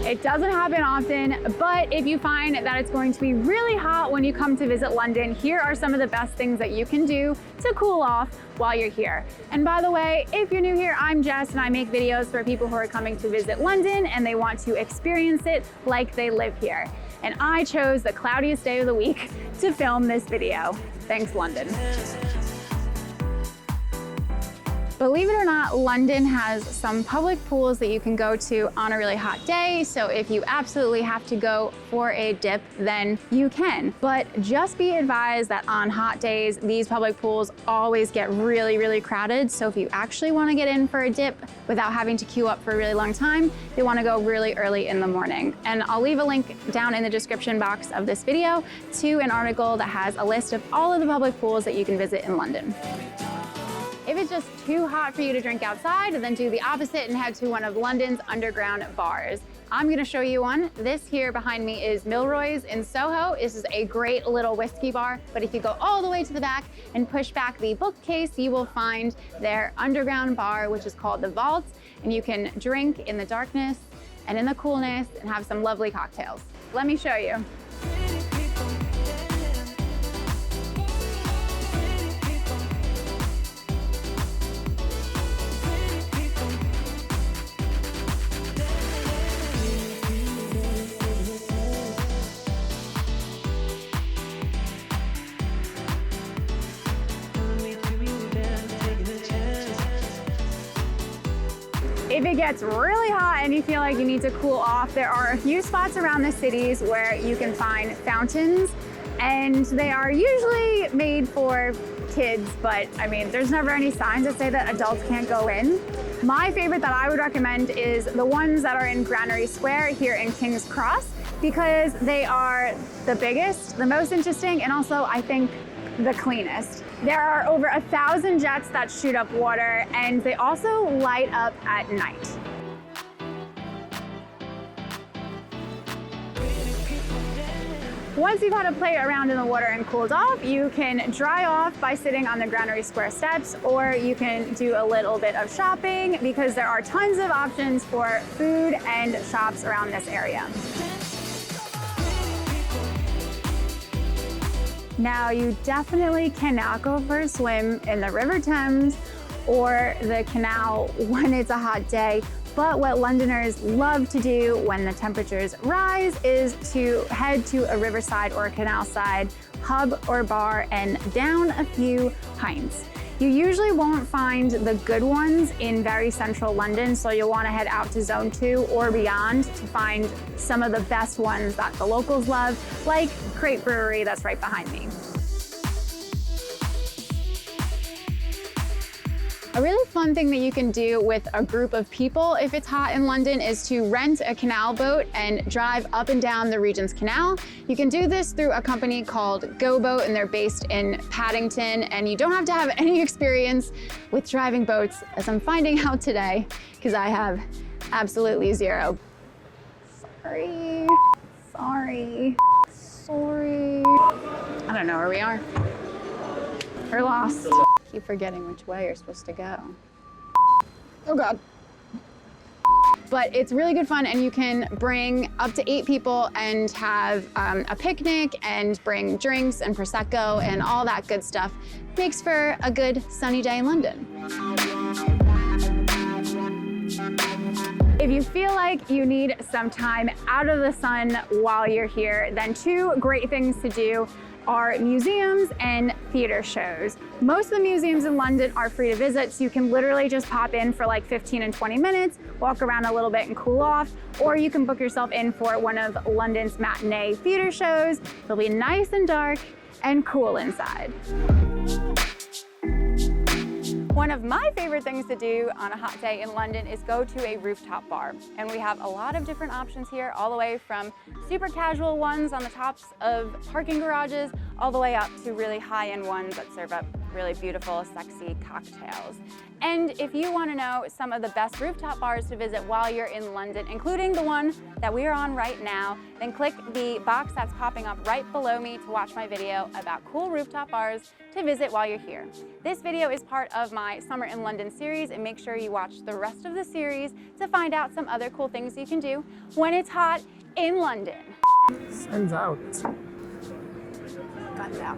It doesn't happen often, but if you find that it's going to be really hot when you come to visit London, here are some of the best things that you can do to cool off while you're here. And by the way, if you're new here, I'm Jess and I make videos for people who are coming to visit London and they want to experience it like they live here. And I chose the cloudiest day of the week to film this video. Thanks, London. Believe it or not, London has some public pools that you can go to on a really hot day. So if you absolutely have to go for a dip, then you can. But just be advised that on hot days, these public pools always get really, really crowded. So if you actually want to get in for a dip without having to queue up for a really long time, you want to go really early in the morning. And I'll leave a link down in the description box of this video to an article that has a list of all of the public pools that you can visit in London. If it's just too hot for you to drink outside, then do the opposite and head to one of London's underground bars. I'm gonna show you one. This here behind me is Milroy's in Soho. This is a great little whiskey bar, but if you go all the way to the back and push back the bookcase, you will find their underground bar, which is called The Vault, and you can drink in the darkness and in the coolness and have some lovely cocktails. Let me show you. If it gets really hot and you feel like you need to cool off, there are a few spots around the cities where you can find fountains, and they are usually made for kids, but I mean, there's never any signs that say that adults can't go in. My favorite that I would recommend is the ones that are in Granary Square here in King's Cross, because they are the biggest, the most interesting, and also I think the cleanest. There are over 1,000 jets that shoot up water, and they also light up at night. Once you've had a play around in the water and cooled off, you can dry off by sitting on the Granary Square steps, or you can do a little bit of shopping because there are tons of options for food and shops around this area. Now, you definitely cannot go for a swim in the River Thames or the Canal when it's a hot day, but what Londoners love to do when the temperatures rise is to head to a riverside or a canal side pub or bar and down a few pints. You usually won't find the good ones in very central London, so you'll want to head out to Zone 2 or beyond to find some of the best ones that the locals love, like Crate Brewery that's right behind me. A really fun thing that you can do with a group of people if it's hot in London is to rent a canal boat and drive up and down the Regent's Canal. You can do this through a company called Go Boat, and they're based in Paddington, and you don't have to have any experience with driving boats, as I'm finding out today, because I have absolutely zero. Sorry. I don't know where we are. We're lost. Keep forgetting which way you're supposed to go. Oh God. But it's really good fun, and you can bring up to 8 people and have a picnic and bring drinks and Prosecco and all that good stuff. Makes for a good sunny day in London. If you feel like you need some time out of the sun while you're here, then 2 great things to do are museums and theater shows. Most of the museums in London are free to visit, so you can literally just pop in for like 15 and 20 minutes, walk around a little bit and cool off, or you can book yourself in for one of London's matinee theater shows. It'll be nice and dark and cool inside. One of my favorite things to do on a hot day in London is go to a rooftop bar. And we have a lot of different options here, all the way from super casual ones on the tops of parking garages, all the way up to really high-end ones that serve up really beautiful, sexy cocktails. And if you want to know some of the best rooftop bars to visit while you're in London, including the one that we are on right now, then click the box that's popping up right below me to watch my video about cool rooftop bars to visit while you're here. This video is part of my Summer in London series, and make sure you watch the rest of the series to find out some other cool things you can do when it's hot in London. Sun's out. Sun's out.